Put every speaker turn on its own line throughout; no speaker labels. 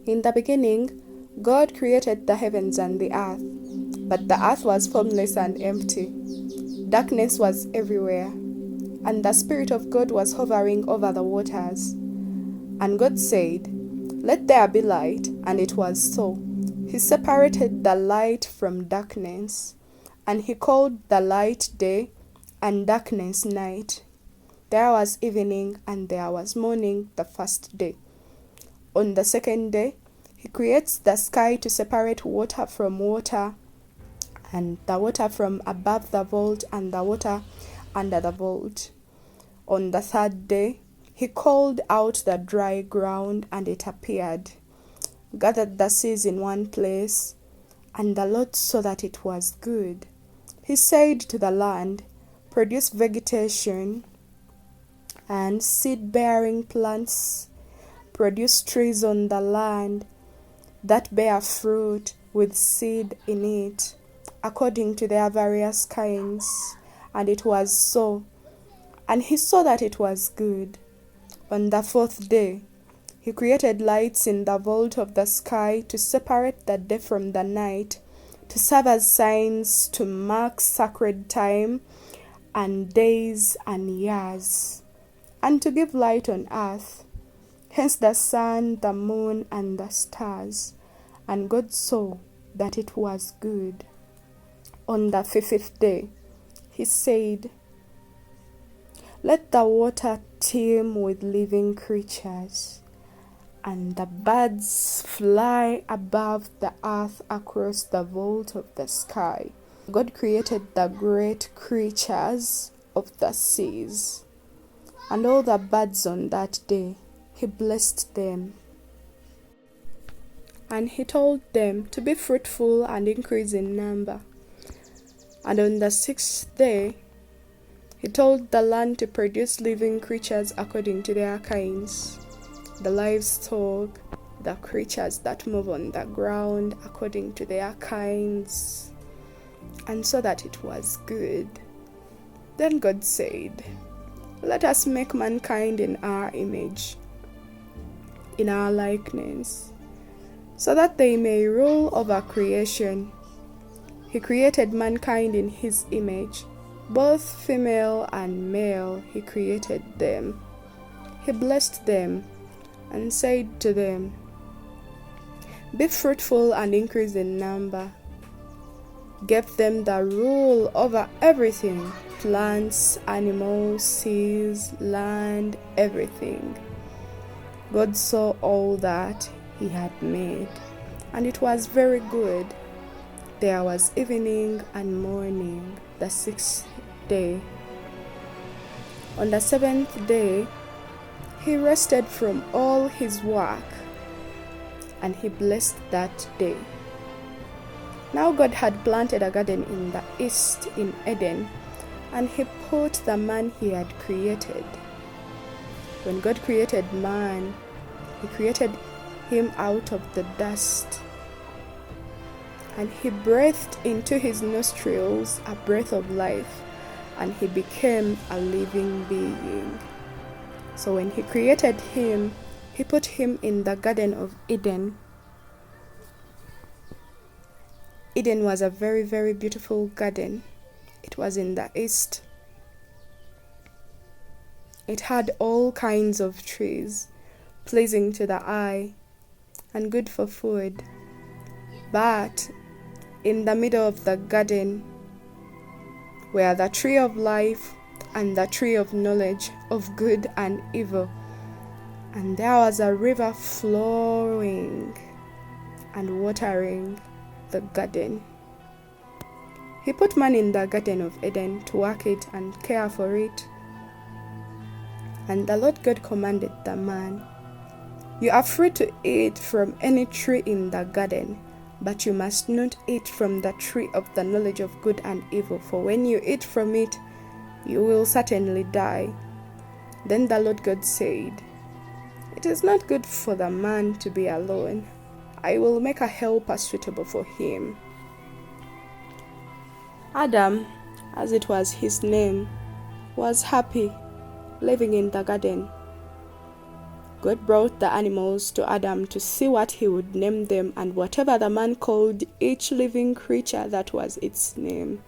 In the beginning, God created the heavens and the earth, but the earth was formless and empty. Darkness was everywhere, and the Spirit of God was hovering over the waters. And God said, "Let there be light," and it was so. He separated the light from darkness, and he called the light day, and darkness night. There was evening, and there was morning the first day. On the second day, he creates the sky to separate water from water, and the water from above the vault and the water under the vault. On the third day, he called out the dry ground, and it appeared, gathered the seas in one place, and the Lord saw that it was good. He said to the land, "Produce vegetation and seed-bearing plants, produce trees on the land that bear fruit with seed in it, according to their various kinds." And it was so. And he saw that it was good. On the fourth day, he created lights in the vault of the sky to separate the day from the night, to serve as signs to mark sacred time and days and years, and to give light on earth, hence the sun, the moon, and the stars. And God saw that it was good. On the fifth day, he said, "Let the water teem with living creatures, and the birds fly above the earth across the vault of the sky." God created the great creatures of the seas, and all the birds on that day. He blessed them. And he told them to be fruitful and increase in number. And on the sixth day, he told the land to produce living creatures according to their kinds, the livestock, the creatures that move on the ground according to their kinds. And so that it was good. Then God said, "Let us make mankind in our image, in our likeness, so that they may rule over creation." He created mankind in his image. Both female and male he created them. He blessed them and said to them, "Be fruitful and increase in number." Gave them the rule over everything, plants, animals, seas, land, everything. God saw all that he had made, and it was very good. There was evening and morning, the sixth day. On the seventh day, he rested from all his work, and he blessed that day. Now God had planted a garden in the east in Eden, and he put the man he had created. When God created man, he created him out of the dust, and he breathed into his nostrils a breath of life, and he became a living being. So when he created him, he put him in the Garden of Eden. Eden was a very, very beautiful garden. It was in the east. It had all kinds of trees, pleasing to the eye and good for food. But in the middle of the garden were the tree of life and the tree of knowledge of good and evil. And there was a river flowing and watering the garden. He put man in the Garden of Eden to work it and care for it. And the Lord God commanded the man, "You are free to eat from any tree in the garden, but you must not eat from the tree of the knowledge of good and evil, for when you eat from it, you will certainly die." Then the Lord God said, "It is not good for the man to be alone. I will make a helper suitable for him." Adam, as it was his name, was happy living in the garden. God brought the animals to Adam to see what he would name them, and whatever the man called each living creature, that was its name.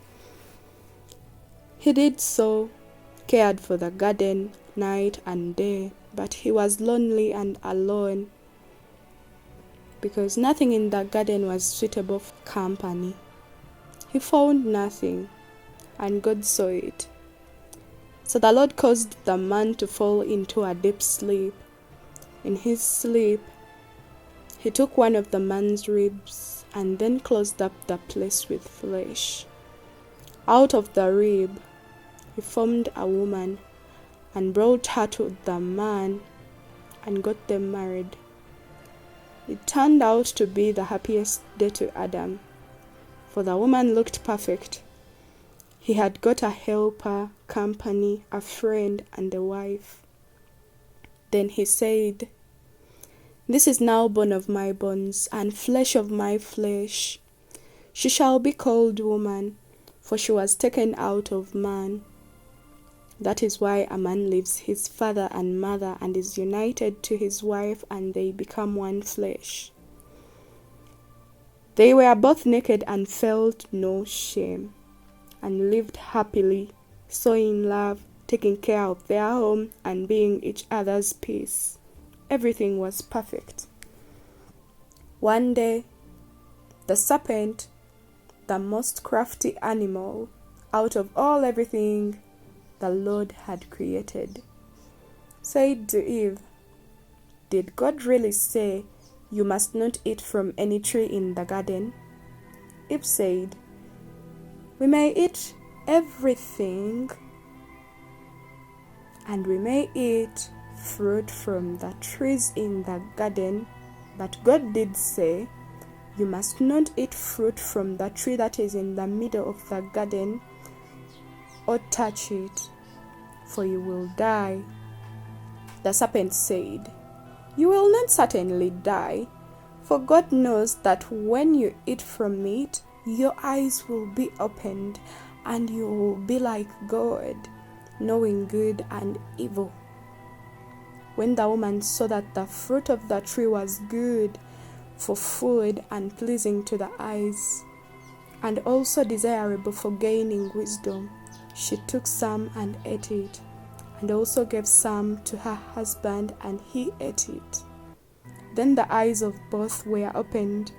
He did so, cared for the garden night and day, but he was lonely and alone because nothing in the garden was suitable for company. He found nothing, and God saw it. So the Lord caused the man to fall into a deep sleep. In his sleep, he took one of the man's ribs and then closed up the place with flesh. Out of the rib, he formed a woman and brought her to the man and got them married. It turned out to be the happiest day to Adam, for the woman looked perfect. He had got a helper, company, a friend, and a wife. Then he said, "This is now bone of my bones and flesh of my flesh. She shall be called woman, for she was taken out of man. That is why a man leaves his father and mother and is united to his wife, and they become one flesh." They were both naked and felt no shame, and lived happily, sowing love, taking care of their home, and being each other's peace. Everything was perfect. One day, the serpent, the most crafty animal out of everything the Lord had created, said to Eve, "Did God really say you must not eat from any tree in the garden?" Eve said, "We may eat everything, and we may eat fruit from the trees in the garden, but God did say, you must not eat fruit from the tree that is in the middle of the garden, or touch it, for you will die." The serpent said, "You will not certainly die, for God knows that when you eat from it, your eyes will be opened, and you will be like God, knowing good and evil." When the woman saw that the fruit of the tree was good for food and pleasing to the eyes, and also desirable for gaining wisdom, she took some and ate it, and also gave some to her husband, and he ate it. Then the eyes of both were opened,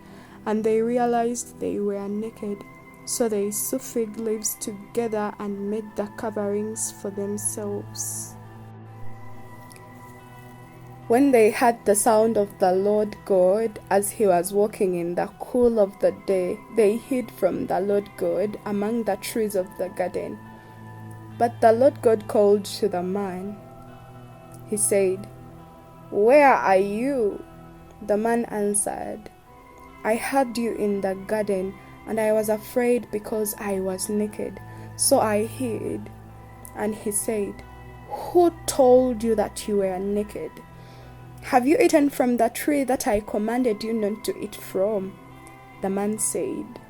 and they realized they were naked. So they sewed fig leaves together and made the coverings for themselves. When they heard the sound of the Lord God as he was walking in the cool of the day, they hid from the Lord God among the trees of the garden. But the Lord God called to the man. He said, "Where are you?" The man answered, "I heard you in the garden, and I was afraid because I was naked, so I hid." And he said, "Who told you that you were naked? Have you eaten from the tree that I commanded you not to eat from?" The man said,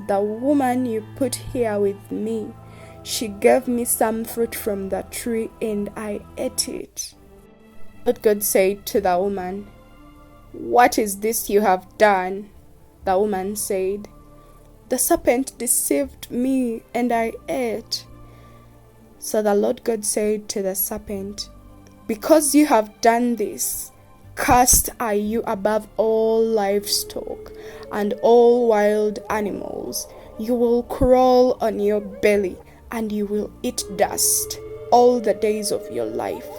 "The woman you put here with me, she gave me some fruit from the tree, and I ate it." But God said to the woman, "What is this you have done?" The woman said, "The serpent deceived me, and I ate." So the Lord God said to the serpent, "Because you have done this, cursed are you above all livestock and all wild animals. You will crawl on your belly, and you will eat dust all the days of your life.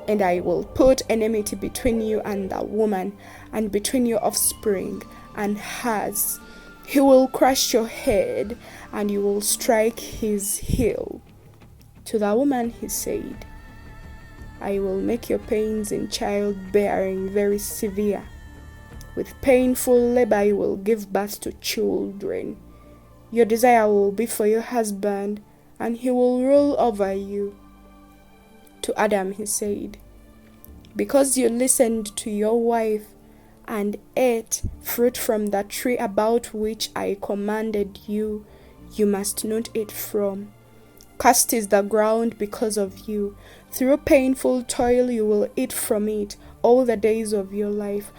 And I will put enmity between you and the woman, and between your offspring and hers. He will crush your head, and you will strike his heel." To the woman he said, "I will make your pains in childbearing very severe. With painful labor you will give birth to children. Your desire will be for your husband, and he will rule over you." To Adam he said, "Because you listened to your wife and ate fruit from the tree about which I commanded you, you must not eat from. Cursed is the ground because of you. Through painful toil, you will eat from it all the days of your life.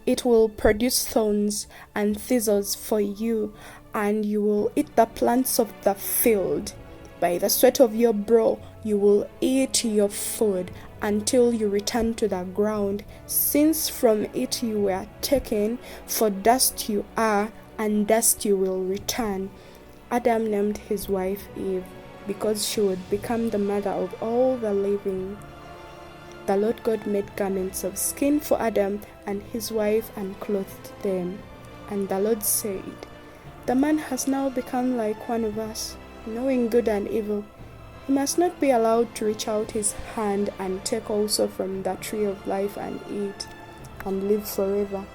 It will produce thorns and thistles for you, and you will eat the plants of the field. By the sweat of your brow, you will eat your food until you return to the ground, since from it you were taken, for dust you are, and dust you will return. Adam named his wife Eve, because she would become the mother of all the living. The Lord God made garments of skin for Adam and his wife and clothed them. And the Lord said, "The man has now become like one of us, knowing good and evil. He must not be allowed to reach out his hand and take also from the tree of life and eat, and live forever."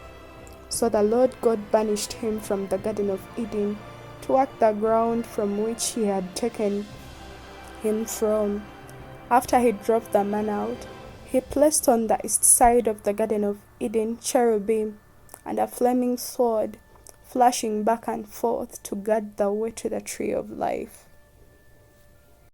So the Lord God banished him from the Garden of Eden to work the ground from which he had taken him from. After he drove the man out, he placed on the east side of the Garden of Eden cherubim and a flaming sword, flashing back and forth to guard the way to the tree of life.